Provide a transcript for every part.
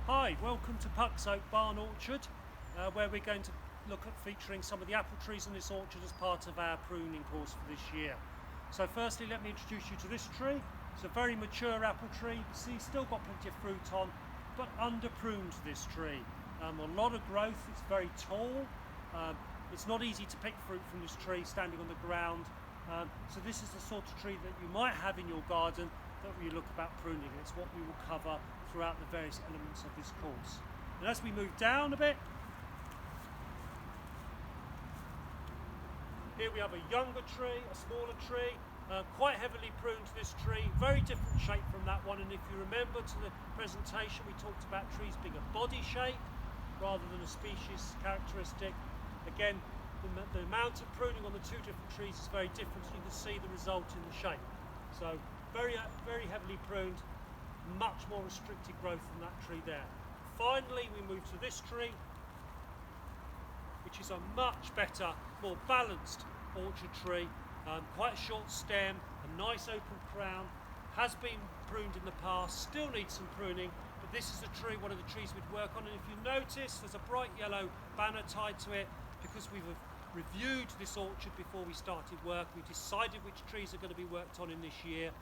Hi, welcome to Puck's Oak Barn Orchard, where we're going to look at featuring some of the apple trees in this orchard as part of our pruning course for this year. So firstly, let me introduce you to this tree. It's a very mature apple tree. You see, still got plenty of fruit on, but under pruned this tree. A lot of growth, it's very tall. It's not easy to pick fruit from this tree standing on the ground. So this is the sort of tree that you might have in your garden that we look about pruning. It's what we will cover throughout the various elements of this course. And as we move down a bit, here we have a younger tree, a smaller tree, quite heavily pruned this tree, very different shape from that one. And if you remember to the presentation, we talked about trees being a body shape rather than a species characteristic. Again, the amount of pruning on the two different trees is very different, so you can see the result in the shape. So very heavily pruned, much more restricted growth than that tree there. Finally, we move to this tree, which is a much better, more balanced orchard tree. Quite a short stem, a nice open crown, has been pruned in the past, still needs some pruning, but this is a tree, one of the trees we'd work on. And if you notice, there's a bright yellow banner tied to it because we've reviewed this orchard before we started work. We decided which trees are going to be worked on in this year,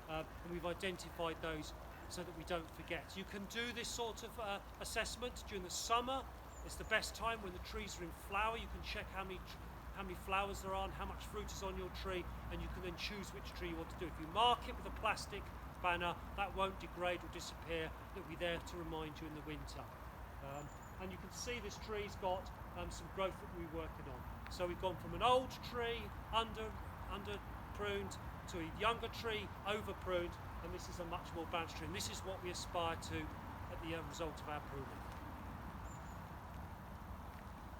and we've identified those so that we don't forget. You can do this sort of assessment during the summer. It's the best time when the trees are in flower. You can check how many flowers there are and how much fruit is on your tree, and you can then choose which tree you want to do. If you mark it with a plastic banner, that won't degrade or disappear. It'll be there to remind you in the winter. And you can see this tree's got some growth that we're working on. So we've gone from an old tree under pruned to a younger tree over pruned, and this is a much more balanced tree. And this is what we aspire to at the result of our pruning.